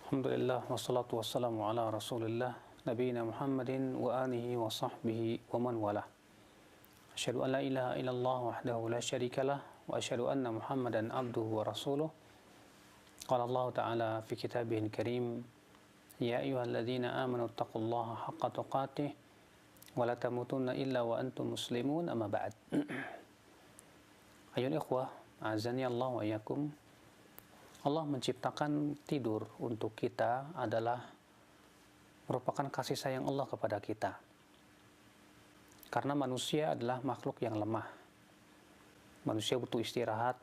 Alhamdulillah wassalatu wassalamu ala Rasulillah nabiyina Muhammadin wa alihi wa sahbihi wa man walah. Asyhadu an la ilaha illallah wahdahu la syarikalah wa asyhadu anna Muhammadan abduhu wa rasuluh. Qala Allah Ta'ala fi kitabihil karim, ya ayyuhalladzina amanu taqullaha haqqa tuqatih wa la tamutunna illa wa antum muslimun, amma ba'd. Ayol ikhwah, azani Allah wa iyyakum. Allah menciptakan tidur untuk kita adalah merupakan kasih sayang Allah kepada kita. Karena manusia adalah makhluk yang lemah. Manusia butuh istirahat.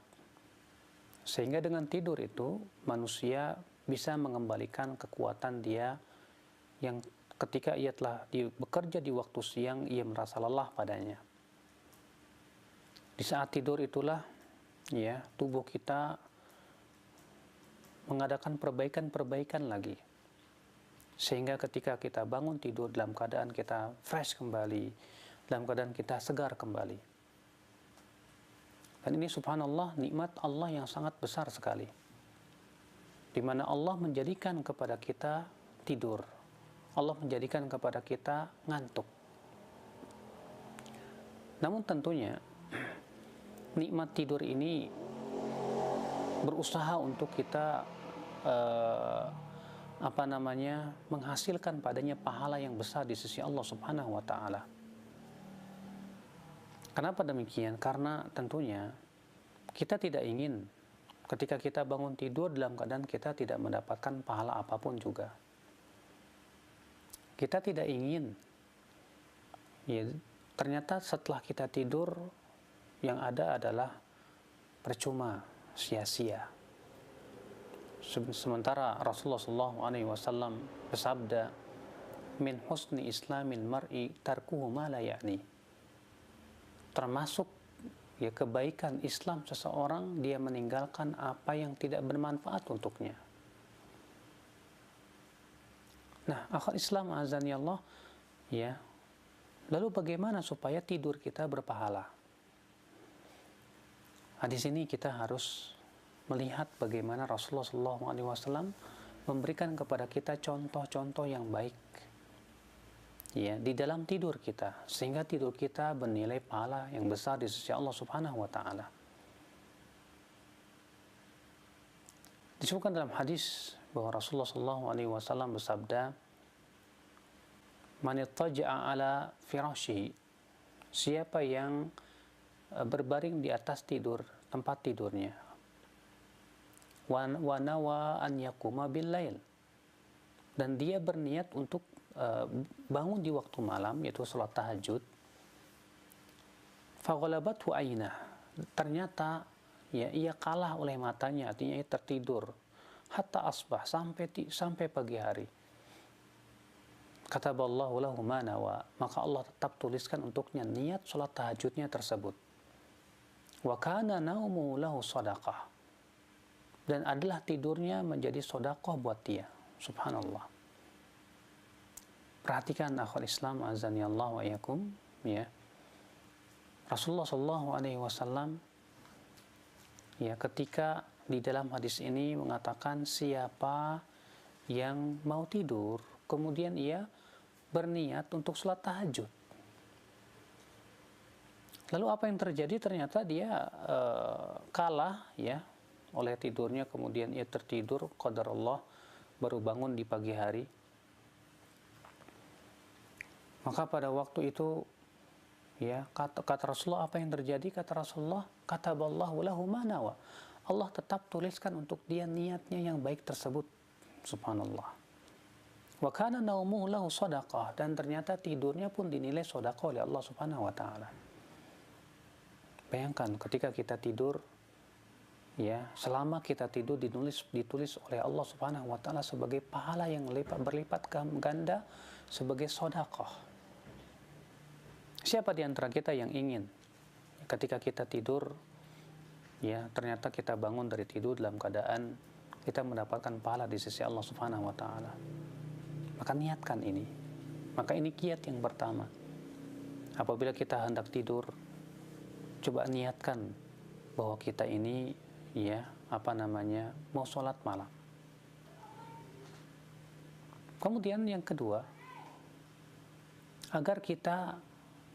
Sehingga dengan tidur itu, manusia bisa mengembalikan kekuatan dia yang ketika ia telah bekerja di waktu siang, ia merasa lelah padanya. Di saat tidur itulah, tubuh kita mengadakan perbaikan-perbaikan lagi. Sehingga ketika kita bangun tidur dalam keadaan kita fresh kembali, dalam keadaan kita segar kembali. Dan ini subhanallah nikmat Allah yang sangat besar sekali. Di mana Allah menjadikan kepada kita tidur. Allah menjadikan kepada kita ngantuk. Namun tentunya nikmat tidur ini berusaha untuk kita menghasilkan padanya pahala yang besar di sisi Allah Subhanahu wa taala. Kenapa demikian? Karena tentunya kita tidak ingin ketika kita bangun tidur dalam keadaan kita tidak mendapatkan pahala apapun juga. Kita tidak ingin ternyata setelah kita tidur yang ada adalah percuma, sia-sia. Sementara Rasulullah SAW bersabda, min husni islamil mar'i tarkuhu ma la ya'ni. Termasuk kebaikan Islam seseorang, dia meninggalkan apa yang tidak bermanfaat untuknya. Nah, akhir Islam azani Allah, lalu bagaimana supaya tidur kita berpahala? Nah, di sini kita harus melihat bagaimana Rasulullah SAW memberikan kepada kita contoh-contoh yang baik di dalam tidur kita, sehingga tidur kita bernilai pahala yang besar di sisi Allah Subhanahu wa taala. Disebutkan dalam hadis bahwa Rasulullah SAW bersabda, man ittaja'a ala firashihi, siapa yang berbaring di atas tempat tidurnya, wa nawa an yaquma bil lail, dan dia berniat untuk bangun di waktu malam, yaitu salat tahajud, faghalabathu aynah, ternyata ia kalah oleh matanya, artinya ia tertidur, hatta asbah, sampai pagi hari, kataballahu lahu ma nawa, maka Allah tetap tuliskan untuknya niat salat tahajudnya tersebut. Wa kana naumu lahu shadaqah, dan adalah tidurnya menjadi sedekah buat dia. Subhanallah. Perhatikan akhwat Islam azani Allah wa iyyakum, Rasulullah SAW ketika di dalam hadis ini mengatakan, siapa yang mau tidur kemudian ia berniat untuk salat tahajud, lalu apa yang terjadi? Ternyata dia kalah oleh tidurnya, kemudian ia tertidur, qadar Allah, baru bangun di pagi hari. Maka pada waktu itu kata Rasulullah, apa yang terjadi? Kata Rasulullah, kataballahu lahu ma nawa, Allah tetap tuliskan untuk dia niatnya yang baik tersebut. Subhanallah. Wa kana naumuhu lahu shadaqah, dan ternyata tidurnya pun dinilai sedekah oleh Allah Subhanahu wa taala. Bayangkan ketika kita tidur, selama kita tidur ditulis oleh Allah Subhanahu wa taala sebagai pahala yang berlipat ganda, sebagai sedekah. Siapa di antara kita yang ingin ketika kita tidur ternyata kita bangun dari tidur dalam keadaan kita mendapatkan pahala di sisi Allah Subhanahu wa taala? Maka niatkan ini. Maka ini kiat yang pertama. Apabila kita hendak tidur, coba niatkan bahwa kita ini mau sholat malam. Kemudian yang kedua, agar kita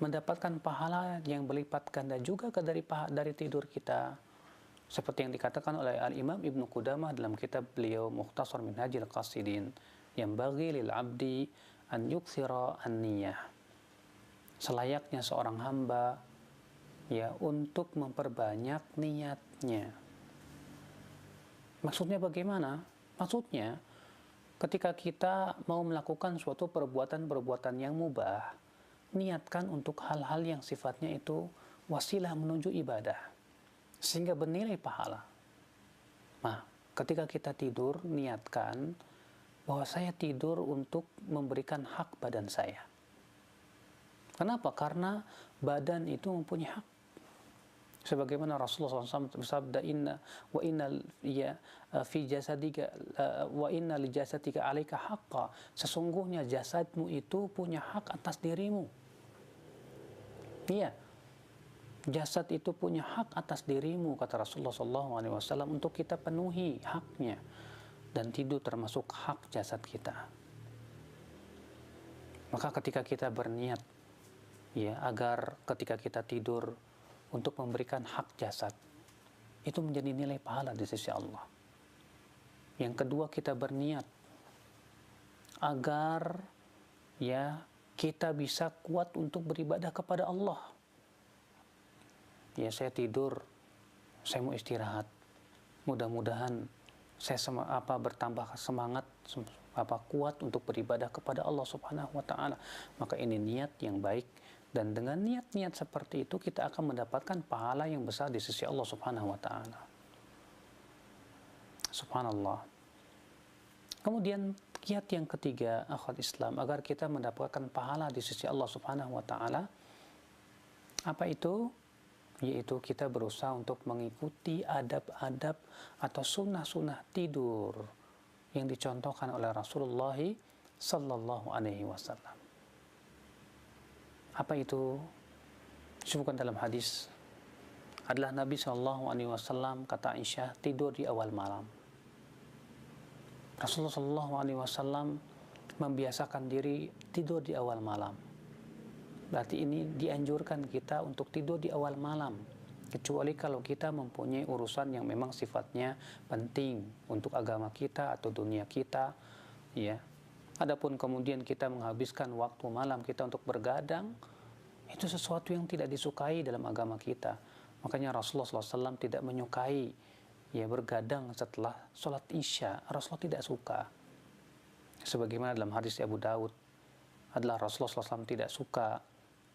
mendapatkan pahala yang berlipat ganda juga dari tidur kita, seperti yang dikatakan oleh Al-Imam Ibnu Qudamah dalam kitab beliau Mukhtasar Minhajil Qasidin, yang bagi lil abdi an yukthira an-niyah, selayaknya seorang hamba ya untuk memperbanyak niatnya. Maksudnya bagaimana? Maksudnya ketika kita mau melakukan suatu perbuatan-perbuatan yang mubah, niatkan untuk hal-hal yang sifatnya itu wasilah menuju ibadah, sehingga bernilai pahala. Nah, ketika kita tidur, niatkan bahwa saya tidur untuk memberikan hak badan saya. Kenapa? Karena badan itu mempunyai hak. Sebagaimana Rasulullah SAW bersabda, wa inna li jasadika alaika haqqa, sesungguhnya jasadmu itu punya hak atas dirimu. Iya, jasad itu punya hak atas dirimu, kata Rasulullah SAW, untuk kita penuhi haknya, dan tidur termasuk hak jasad kita. Maka ketika kita berniat ya agar ketika kita tidur untuk memberikan hak jasad, itu menjadi nilai pahala di sisi Allah. Yang kedua, kita berniat agar ya kita bisa kuat untuk beribadah kepada Allah. Ya, saya tidur, saya mau istirahat. Mudah-mudahan saya bertambah semangat, kuat untuk beribadah kepada Allah Subhanahu wa taala. Maka ini niat yang baik, dan dengan niat-niat seperti itu kita akan mendapatkan pahala yang besar di sisi Allah Subhanahu wa taala. Subhanallah. Kemudian kiat yang ketiga, akhwat Islam, agar kita mendapatkan pahala di sisi Allah Subhanahu wa taala, apa itu? Yaitu kita berusaha untuk mengikuti adab-adab atau sunnah-sunnah tidur yang dicontohkan oleh Rasulullah sallallahu alaihi wasallam. Apa itu? Disebutkan dalam hadis adalah Nabi sallallahu alaihi wasallam, kata Aisyah, tidur di awal malam. Rasulullah sallallahu alaihi wasallam membiasakan diri tidur di awal malam. Berarti ini dianjurkan kita untuk tidur di awal malam, kecuali kalau kita mempunyai urusan yang memang sifatnya penting untuk agama kita atau dunia kita, ya. Adapun kemudian kita menghabiskan waktu malam kita untuk bergadang, itu sesuatu yang tidak disukai dalam agama kita. Makanya Rasulullah SAW tidak menyukai ya bergadang setelah sholat isya. Rasulullah tidak suka. Sebagaimana dalam hadis Abu Daud adalah Rasulullah SAW tidak suka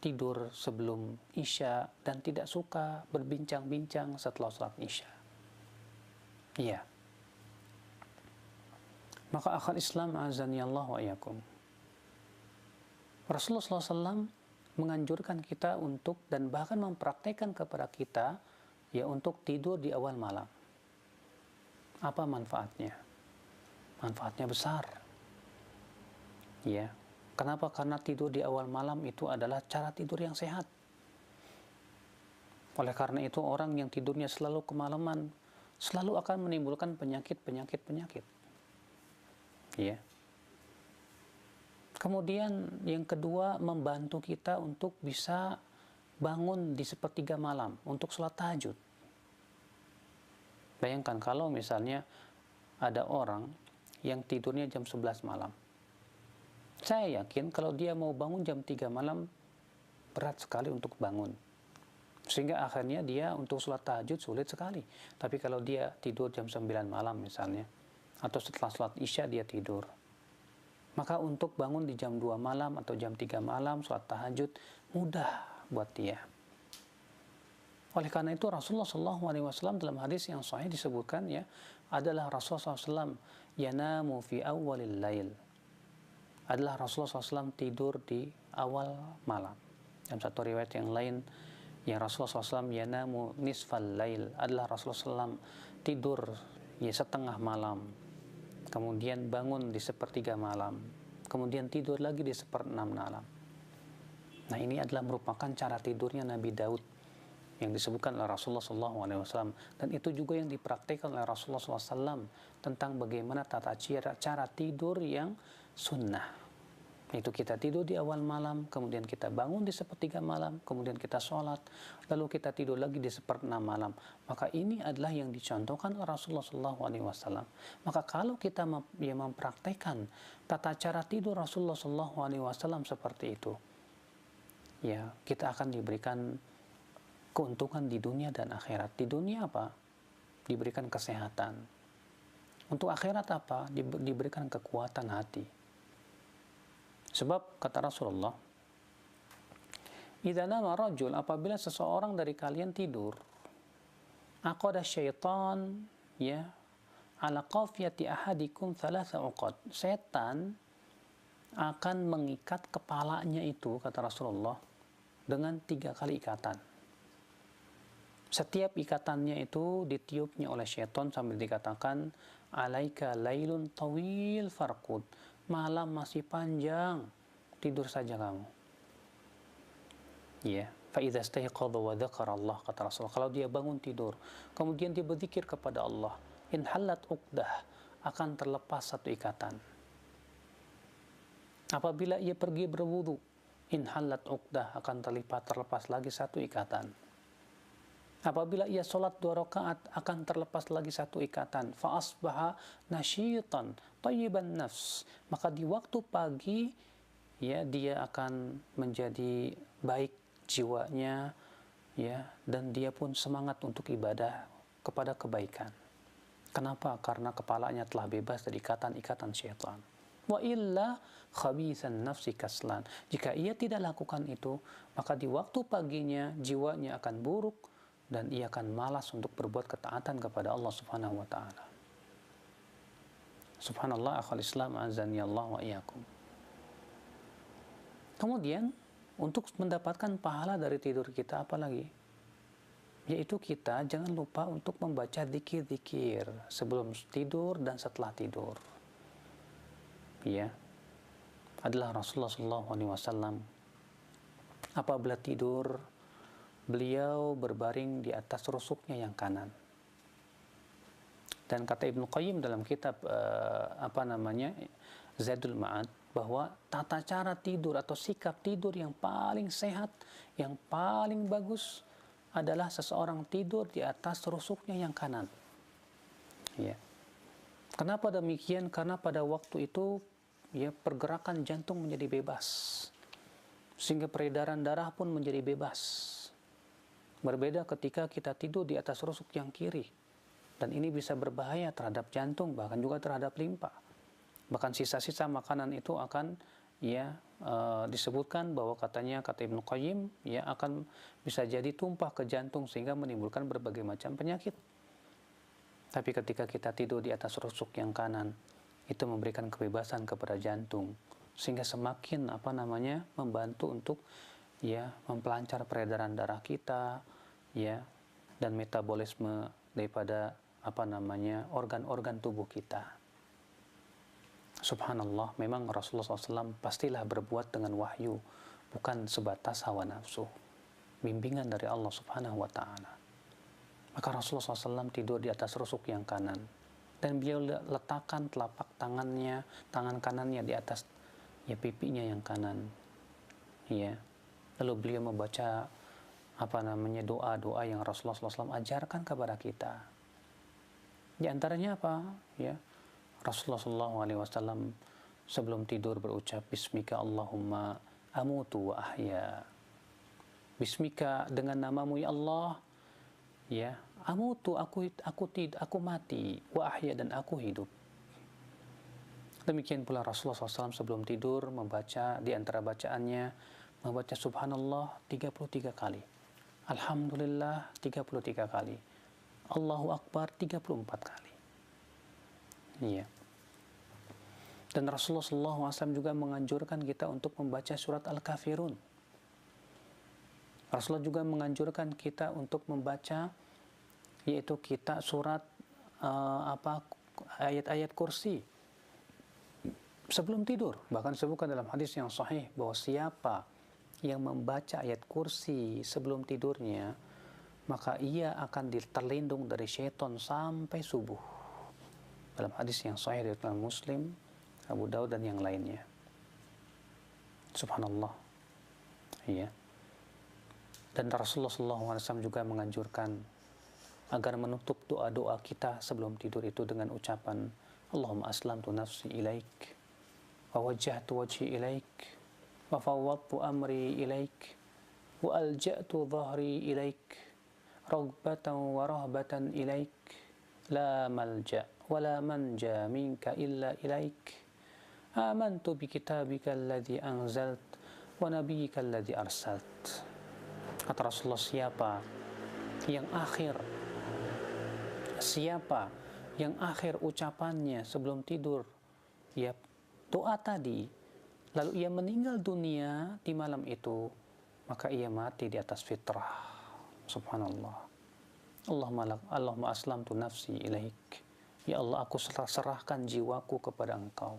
tidur sebelum isya dan tidak suka berbincang-bincang setelah sholat isya. Iya. Maka akhal Islam azani Allah wa iyakum, Rasulullah SAW menganjurkan kita untuk dan bahkan mempraktekkan kepada kita ya untuk tidur di awal malam. Apa manfaatnya? Manfaatnya besar. Ya. Kenapa? Karena tidur di awal malam itu adalah cara tidur yang sehat. Oleh karena itu orang yang tidurnya selalu kemalaman selalu akan menimbulkan penyakit. Ya. Kemudian yang kedua, membantu kita untuk bisa bangun di sepertiga malam untuk sholat tahajud. Bayangkan kalau misalnya ada orang yang tidurnya jam 11 malam. Saya yakin kalau dia mau bangun jam 3 malam, berat sekali untuk bangun. Sehingga akhirnya dia untuk sholat tahajud sulit sekali. Tapi kalau dia tidur jam 9 malam misalnya, atau setelah sholat isya dia tidur, maka untuk bangun di jam 2 malam atau jam 3 malam sholat tahajud mudah buat dia. Oleh karena itu Rasulullah SAW dalam hadis yang sahih disebutkan ya, adalah Rasulullah SAW yanamu fi awwalil lail, adalah Rasulullah SAW tidur di awal malam. Dalam satu riwayat yang lain, yang Rasulullah SAW yanamu nisfal lail, adalah Rasulullah SAW tidur ya setengah malam, kemudian bangun di sepertiga malam, kemudian tidur lagi di seperenam malam. Nah, ini adalah merupakan cara tidurnya Nabi Daud yang disebutkan oleh Rasulullah SAW, dan itu juga yang dipraktikkan oleh Rasulullah SAW tentang bagaimana tata cara tidur yang sunnah. Itu kita tidur di awal malam, kemudian kita bangun di sepertiga malam, kemudian kita sholat, lalu kita tidur lagi di seperenam malam. Maka ini adalah yang dicontohkan oleh Rasulullah SAW. Maka kalau kita mempraktekkan tata cara tidur Rasulullah SAW seperti itu, ya kita akan diberikan keuntungan di dunia dan akhirat. Di dunia apa? Diberikan kesehatan. Untuk akhirat apa? Diberikan kekuatan hati. Sebab kata Rasulullah, idza nama rajul, apabila seseorang dari kalian tidur, aqada syaitan ya ala qafiyati ahadikum thalatha uqad. Setan akan mengikat kepalanya itu, kata Rasulullah, dengan 3 kali ikatan. Setiap ikatannya itu ditiupnya oleh syaitan sambil dikatakan, alaika lailun tawil farqud. Malam masih panjang, tidur saja kamu. Ya, fa idza istayqadha wa dzakara Allah, kata Rasul. Kalau dia bangun tidur, kemudian dia berzikir kepada Allah, in halat uqdah, akan terlepas 1 ikatan. Apabila ia pergi berwudu, in halat uqdah, akan terlepas lagi 1 ikatan. Apabila ia sholat 2 rakaat, akan terlepas lagi 1 ikatan. Fa asbaha nasyitan thayyiban nafs. Maka di waktu pagi, ya, dia akan menjadi baik jiwanya, ya, dan dia pun semangat untuk ibadah kepada kebaikan. Kenapa? Karena kepalanya telah bebas dari ikatan-ikatan syaitan. Wa illa khabithan nafsi kaslan. Jika ia tidak lakukan itu, maka di waktu paginya jiwanya akan buruk dan ia akan malas untuk berbuat ketaatan kepada Allah Subhanahu wa taala. Subhanallah, akhwal Islam, azani Allah wa iyyakum. Kemudian untuk mendapatkan pahala dari tidur kita apa lagi? Yaitu kita jangan lupa untuk membaca zikir-zikir sebelum tidur dan setelah tidur. Ya. Adalah Rasulullah SAW apabila tidur, beliau berbaring di atas rusuknya yang kanan. Dan kata Ibnu Qayyim dalam kitab Zadul Ma'ad, bahwa tata cara tidur atau sikap tidur yang paling sehat, yang paling bagus adalah seseorang tidur di atas rusuknya yang kanan. Ya. Kenapa demikian? Karena pada waktu itu ya pergerakan jantung menjadi bebas, sehingga peredaran darah pun menjadi bebas. Berbeda ketika kita tidur di atas rusuk yang kiri, dan ini bisa berbahaya terhadap jantung, bahkan juga terhadap limpa. Bahkan sisa-sisa makanan itu akan disebutkan bahwa kata Ibnu Qayyim ya akan bisa jadi tumpah ke jantung sehingga menimbulkan berbagai macam penyakit. Tapi ketika kita tidur di atas rusuk yang kanan, itu memberikan kebebasan kepada jantung sehingga semakin membantu untuk mempelancar peredaran darah kita, dan metabolisme daripada organ-organ tubuh kita. Subhanallah, memang Rasulullah SAW pastilah berbuat dengan wahyu, bukan sebatas hawa nafsu, bimbingan dari Allah Subhanahu wa Ta'ala. Maka Rasulullah SAW tidur di atas rusuk yang kanan, dan beliau letakkan telapak tangan kanannya di atas pipinya yang kanan. Lalu beliau membaca doa-doa yang Rasulullah SAW ajarkan kepada kita. Di antaranya apa? Rasulullah SAW sebelum tidur berucap, Bismika Allahumma amutu wa ahya. Bismika, dengan namamu ya Allah, amutu, aku mati, wa ahya, dan aku hidup. Demikian pula Rasulullah SAW sebelum tidur membaca, di antara bacaannya, membaca Subhanallah 33 kali. Alhamdulillah 33 kali. Allahu Akbar 34 kali. Dan Rasulullah SAW juga menganjurkan kita untuk membaca surat Al-Kafirun. Rasulullah juga menganjurkan kita untuk membaca, yaitu kita surat ayat-ayat kursi sebelum tidur. Bahkan disebutkan dalam hadis yang sahih bahwa siapa yang membaca ayat kursi sebelum tidurnya, maka ia akan terlindung dari syaitan sampai subuh. Dalam hadis yang sahih dari Muslim, Abu Daud dan yang lainnya. Subhanallah. Iya. Dan Rasulullah SAW juga menganjurkan agar menutup doa-doa kita sebelum tidur itu dengan ucapan Allahumma aslamtu nafsi ilaik wa wajjahtu wajhi ilaik wa fawwadtu amri ilaik wa alja'tu dhahri ilaik raghbatan wa rahbatan ilaik la malja wa la manja minka illa ilaik amantu bi kitabika alladhi anzalt wa nabiyyika alladhi arsalt. Kata Rasulullah, siapa yang akhir ucapannya sebelum tidur ya doa tadi, lalu ia meninggal dunia di malam itu, maka ia mati di atas fitrah. Subhanallah. Allahumma aslamtu nafsi ilaik. Ya Allah, aku serahkan jiwaku kepada Engkau.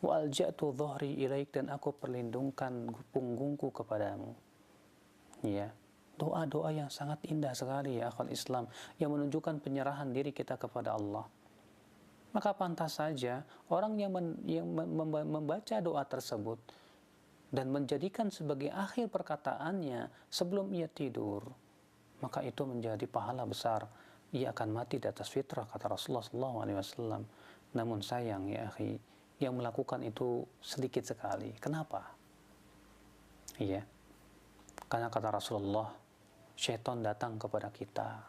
Wa alja'tu dhahri ilaik, dan aku perlindungkan punggungku kepadamu. Ya, doa-doa yang sangat indah sekali ya akhwal Islam, yang menunjukkan penyerahan diri kita kepada Allah. Maka pantas saja orang yang membaca doa tersebut dan menjadikan sebagai akhir perkataannya sebelum ia tidur, maka itu menjadi pahala besar. Ia akan mati di atas fitrah, kata Rasulullah SAW. Namun sayang ya akhi, yang melakukan itu sedikit sekali. Kenapa? Iya. Karena kata Rasulullah, syaitan datang kepada kita.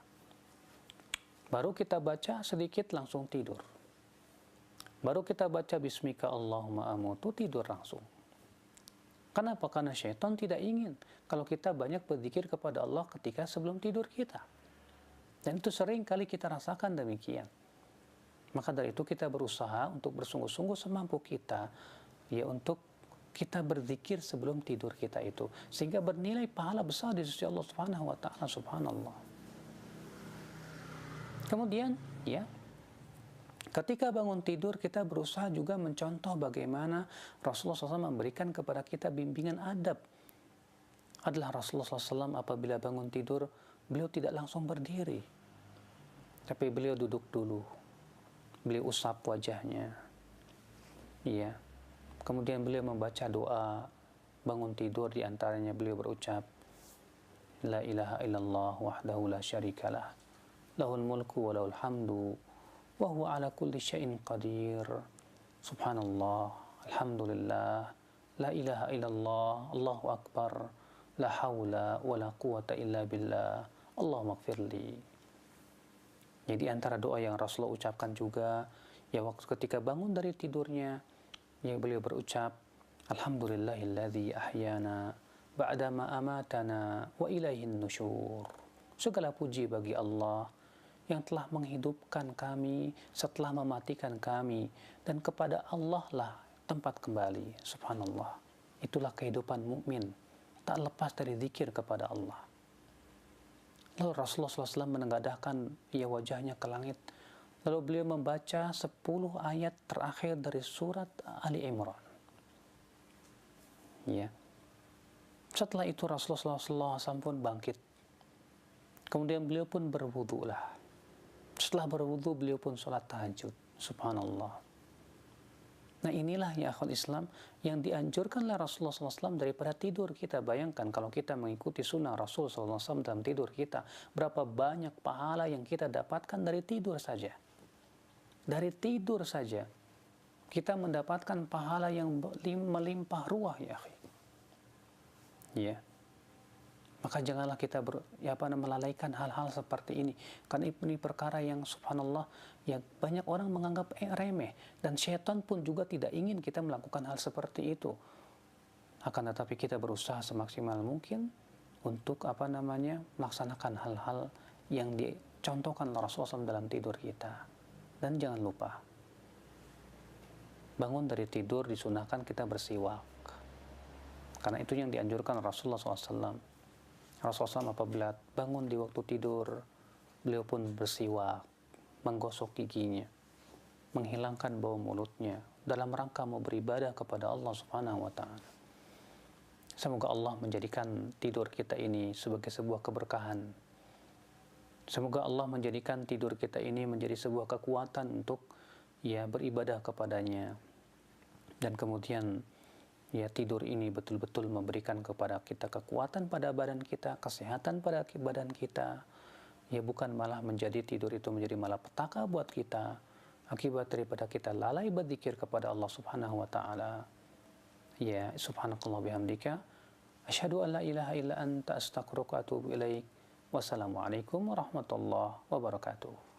Baru kita baca sedikit langsung tidur. Baru kita baca bismika Allahumma amutu, tidur langsung. Kenapa? Karena syaitan tidak ingin kalau kita banyak berzikir kepada Allah ketika sebelum tidur kita. Dan itu sering kali kita rasakan demikian. Maka dari itu kita berusaha untuk bersungguh-sungguh semampu kita, ya untuk kita berzikir sebelum tidur kita itu, sehingga bernilai pahala besar di sisi Allah Subhanahu wa taala. Subhanallah. Kemudian ya, ketika bangun tidur kita berusaha juga mencontoh bagaimana Rasulullah SAW memberikan kepada kita bimbingan adab. Adalah Rasulullah SAW apabila bangun tidur, beliau tidak langsung berdiri, tapi beliau duduk dulu, beliau usap wajahnya, iya. Kemudian beliau membaca doa bangun tidur, di antaranya beliau berucap La ilaha illallah wahdahu la syarikalah lahul mulku wa lahul hamdu wa huwa ala kulli syai'in qadir. Subhanallah, alhamdulillah, la ilaha illallah, Allahu akbar, la hawla wa la quwata illa billah, Allahumma gfirli. Jadi antara doa yang Rasulullah ucapkan juga ya waktu ketika bangun dari tidurnya, yang beliau berucap Alhamdulillahilladzi ahyana ba'dama amatana wa ilaihin nusyur. Segala puji bagi Allah yang telah menghidupkan kami setelah mematikan kami, dan kepada Allah lah tempat kembali. Subhanallah. Itulah kehidupan mukmin, tak lepas dari zikir kepada Allah. Lalu Rasulullah SAW menengadahkan ia wajahnya ke langit. Lalu beliau membaca 10 ayat terakhir dari surat Ali Imran. Ya. Setelah itu Rasulullah SAW pun bangkit. Kemudian beliau pun berwudu lah. Setelah berwudu beliau pun sholat tahajud. Subhanallah. Nah inilah ya akhwat Islam yang dianjurkan oleh Rasulullah SAW daripada tidur kita. Bayangkan kalau kita mengikuti sunnah Rasulullah SAW dalam tidur kita, berapa banyak pahala yang kita dapatkan dari tidur saja. Dari tidur saja kita mendapatkan pahala yang melimpah ruah ya akhi. Ya. Maka janganlah kita melalaikan hal-hal seperti ini, karena ini perkara yang subhanallah yang banyak orang menganggap remeh, dan syaitan pun juga tidak ingin kita melakukan hal seperti itu. Akan tetapi kita berusaha semaksimal mungkin untuk melaksanakan hal-hal yang dicontohkan Rasulullah SAW dalam tidur kita. Dan jangan lupa, bangun dari tidur disunahkan kita bersiwak, karena itu yang dianjurkan Rasulullah SAW. Rasulullah SAW apabila bangun di waktu tidur, beliau pun bersiwak, menggosok giginya, menghilangkan bau mulutnya, dalam rangka mau beribadah kepada Allah Subhanahu wa Ta'ala. Semoga Allah menjadikan tidur kita ini sebagai sebuah keberkahan. Semoga Allah menjadikan tidur kita ini menjadi sebuah kekuatan untuk beribadah kepadanya, Dan kemudian ya tidur ini betul-betul memberikan kepada kita kekuatan pada badan kita, kesehatan pada badan kita. Ya bukan malah menjadi tidur itu menjadi malapetaka buat kita akibat daripada kita lalai berzikir kepada Allah Subhanahu wa taala. Ya, subhanakallah bihamdika asyhadu an la ilaha illa anta astaghfiruka wa atubu ilaik. Wassalamualaikum warahmatullahi wabarakatuh.